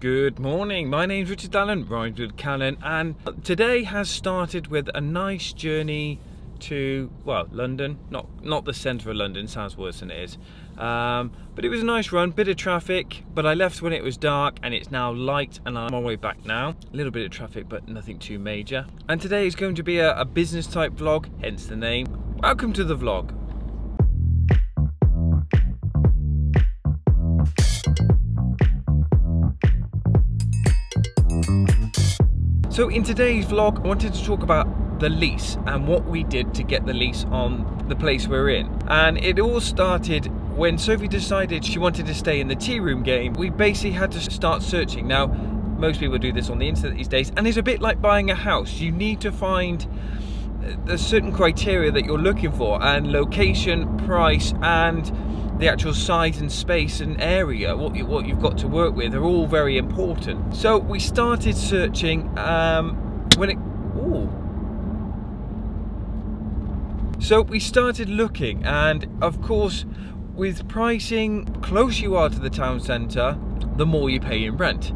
Good morning, my name's Richard Lannen, rhymes with Lannen, and today has started with a nice journey to, well, London. Not the centre of London, sounds worse than it is. But it was a nice run, bit of traffic, but I left when it was dark and it's now light and I'm on my way back now. A little bit of traffic, but nothing too major. And today is going to be a business type vlog, hence the name. Welcome to the vlog. So in today's vlog, I wanted to talk about the lease and what we did to get the lease on the place we're in. And it all started when Sophie decided she wanted to stay in the tea room game. We basically had to start searching. Now, most people do this on the internet these days, and it's a bit like buying a house. You need to find a certain criteria that you're looking for, and location, price, and the actual size and space and area, what you've got to work with, are all very important. So we started searching So we started looking, and of course, with pricing, closer you are to the town centre, the more you pay in rent.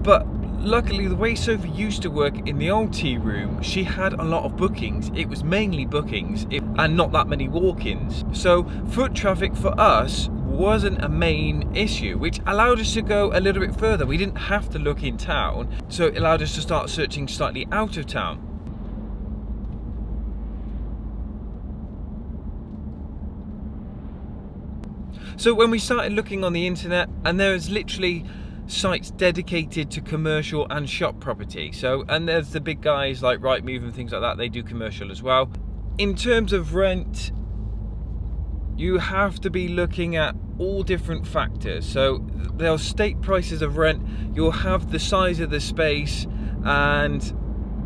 But luckily, the way Sophie used to work in the old tea room, she had a lot of bookings. It was mainly bookings and not that many walk-ins. So foot traffic for us wasn't a main issue, which allowed us to go a little bit further. We didn't have to look in town, so it allowed us to start searching slightly out of town. So when we started looking on the internet, and there was literally sites dedicated to commercial and shop property. So, and there's the big guys like Rightmove and things like that, they do commercial as well. In terms of rent, you have to be looking at all different factors. So there are state prices of rent, you'll have the size of the space, and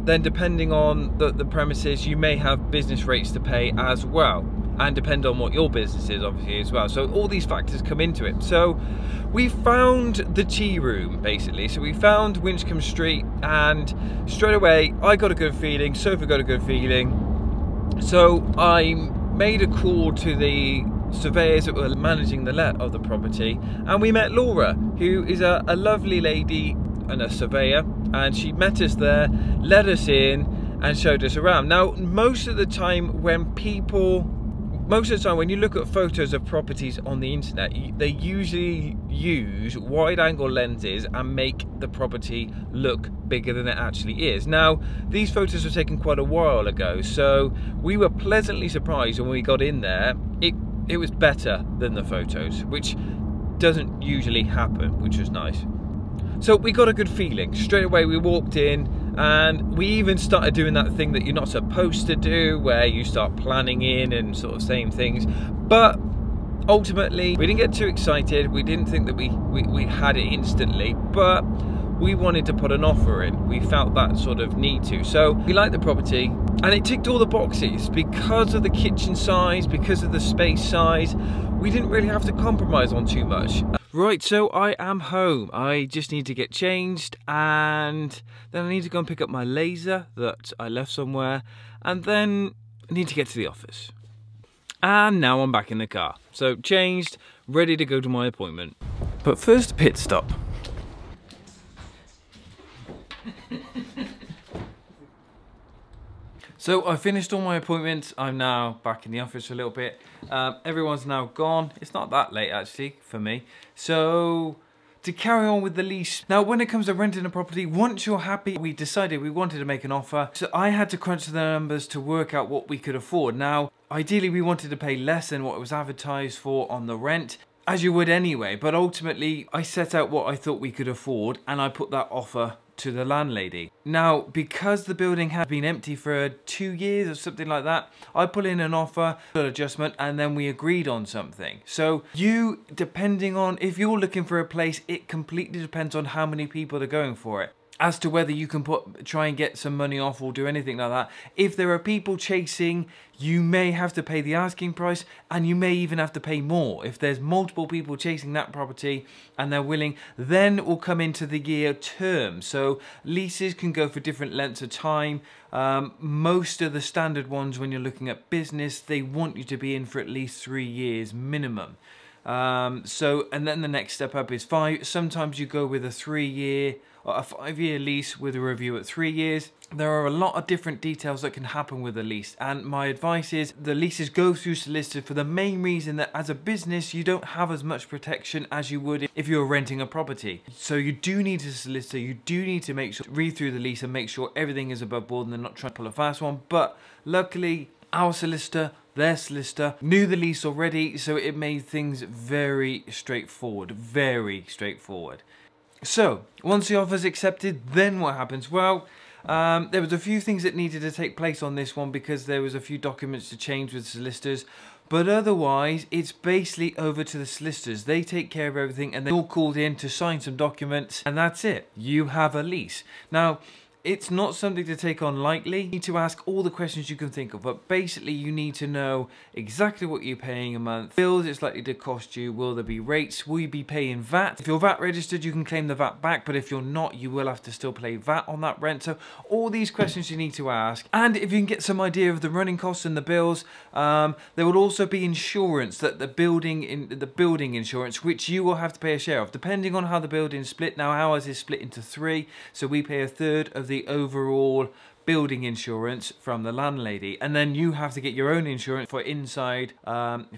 then depending on the premises, you may have business rates to pay as well, and depend on what your business is obviously as well. So all these factors come into it. So we found the tea room basically. So we found Winchcombe Street, and straight away I got a good feeling, Sophie got a good feeling. So I made a call to the surveyors that were managing the let of the property, and we met Laura, who is a lovely lady and a surveyor, and she met us there, let us in and showed us around. Now most of the time when you look at photos of properties on the internet, they usually use wide-angle lenses and make the property look bigger than it actually is. Now, these photos were taken quite a while ago, so we were pleasantly surprised when we got in there. It was better than the photos, which doesn't usually happen, which was nice. So we got a good feeling. Straight away we walked in, and we even started doing that thing that you're not supposed to do, where you start planning in and sort of saying things. But ultimately, we didn't get too excited. We didn't think that we had it instantly, but we wanted to put an offer in. We felt that sort of need to. So we liked the property, and it ticked all the boxes because of the kitchen size, because of the space size. We didn't really have to compromise on too much. Right, so I am home. I just need to get changed, and then I need to go and pick up my laser that I left somewhere, and then I need to get to the office. And now I'm back in the car. So changed, ready to go to my appointment. But first, a pit stop. So I finished all my appointments. I'm now back in the office for a little bit. Everyone's now gone. It's not that late actually for me. So to carry on with the lease. Now when it comes to renting a property, once you're happy, we decided we wanted to make an offer. So I had to crunch the numbers to work out what we could afford. Now, ideally we wanted to pay less than what it was advertised for on the rent, as you would anyway. But ultimately I set out what I thought we could afford, and I put that offer to the landlady. Now, because the building had been empty for 2 years or something like that, I put in an offer, an adjustment, and then we agreed on something. So you, depending on if you're looking for a place, it completely depends on how many people are going for it, as to whether you can try and get some money off or do anything like that. If there are people chasing, you may have to pay the asking price, and you may even have to pay more. If there's multiple people chasing that property and they're willing, then it will come into the year term. So leases can go for different lengths of time. Most of the standard ones, when you're looking at business, they want you to be in for at least 3 years minimum. And then the next step up is 5. Sometimes you go with a 3-year or a 5-year lease with a review at 3 years. There are a lot of different details that can happen with a lease, and my advice is the leases go through solicitors for the main reason that as a business you don't have as much protection as you would if you're renting a property. So you do need a solicitor, you do need to read through the lease and make sure everything is above board and they're not trying to pull a fast one. But luckily our solicitor, their solicitor, knew the lease already, so it made things very straightforward, very straightforward. So, once the offer's accepted, then what happens? Well, there was a few things that needed to take place on this one because there was a few documents to change with solicitors, but otherwise, it's basically over to the solicitors. They take care of everything and they're all called in to sign some documents, and that's it. You have a lease. Now, it's not something to take on lightly. You need to ask all the questions you can think of, but basically you need to know exactly what you're paying a month, bills it's likely to cost you, will there be rates, will you be paying VAT? If you're VAT registered, you can claim the VAT back, but if you're not, you will have to still pay VAT on that rent. So all these questions you need to ask, and if you can get some idea of the running costs and the bills, there will also be insurance, that the building insurance, which you will have to pay a share of, depending on how the building is split. Now ours is split into 3, so we pay a third of the overall building insurance from the landlady, and then you have to get your own insurance for inside,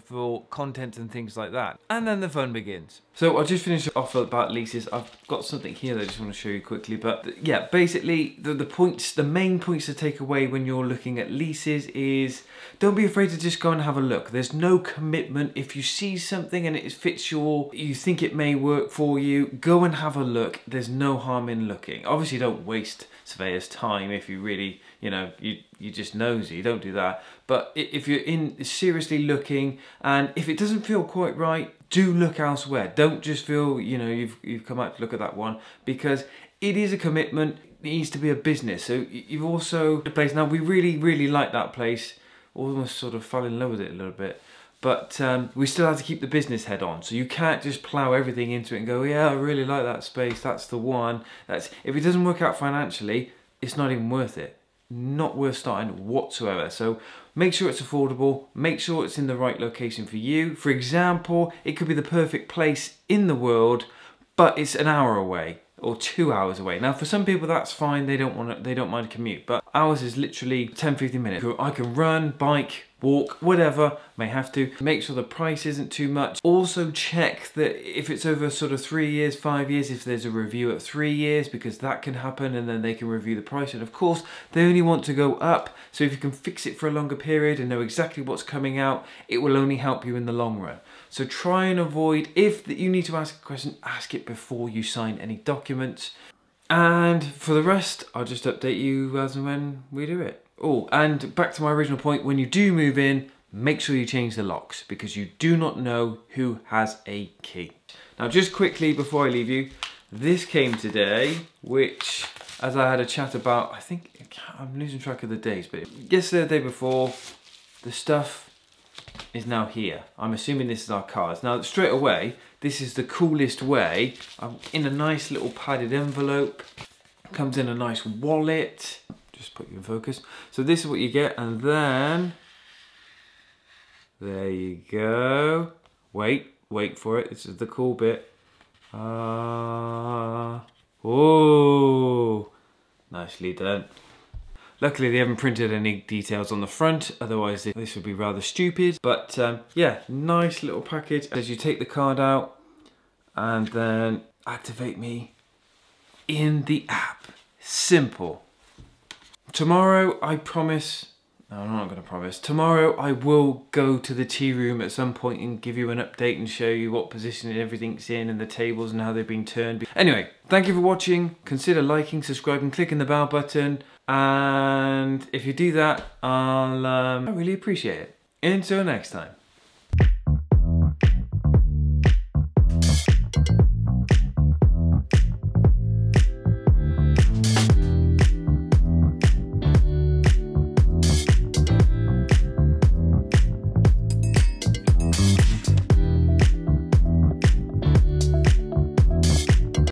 for content and things like that, and then the fun begins. So I'll just finish off about leases. I've got something here that I just want to show you quickly, but yeah, basically the main points to take away when you're looking at leases is don't be afraid to just go and have a look. There's no commitment. If you see something and it fits you think it may work for you, go and have a look. There's no harm in looking. Obviously don't waste surveyor's time if you really, you just nosy, don't do that. But if you're seriously looking, and if it doesn't feel quite right, do look elsewhere. Don't just feel, you've come out to look at that one, because it is a commitment. It needs to be a business. So you've also the place. Now we really like that place. Almost sort of fell in love with it a little bit. But we still have to keep the business head on. So you can't just plow everything into it and go, yeah, I really like that space, that's the one. If it doesn't work out financially, it's not even worth it. Not worth starting whatsoever. So make sure it's affordable, make sure it's in the right location for you. For example, it could be the perfect place in the world, but it's an hour away or 2 hours away. Now for some people that's fine, they don't mind a commute, but ours is literally 10-15 minutes. I can run, bike, walk, whatever, may have to. Make sure the price isn't too much. Also check that if it's over sort of 3 years, 5 years, if there's a review at 3 years, because that can happen, and then they can review the price. And of course, they only want to go up. So if you can fix it for a longer period and know exactly what's coming out, it will only help you in the long run. So try and avoid, if you need to ask a question, ask it before you sign any documents. And for the rest, I'll just update you as and when we do it. Oh, and back to my original point, when you do move in, make sure you change the locks, because you do not know who has a key. Now just quickly before I leave you, this came today, which, as I had a chat about, I think, I'm losing track of the days, but yesterday, the day before, the stuff is now here. I'm assuming this is our cards. Now straight away, this is the coolest way. I'm in a nice little padded envelope, comes in a nice wallet. Just put you in focus. So this is what you get, and then there you go. Wait for it. This is the cool bit. Oh, nicely done. Luckily they haven't printed any details on the front, otherwise this would be rather stupid. But yeah, nice little package. As you take the card out and then activate me in the app. Simple. Tomorrow, I promise, no, I'm not going to promise. Tomorrow, I will go to the tea room at some point and give you an update and show you what position everything's in and the tables and how they've been turned. Anyway, thank you for watching. Consider liking, subscribing, clicking the bell button. And if you do that, I really appreciate it. Until next time.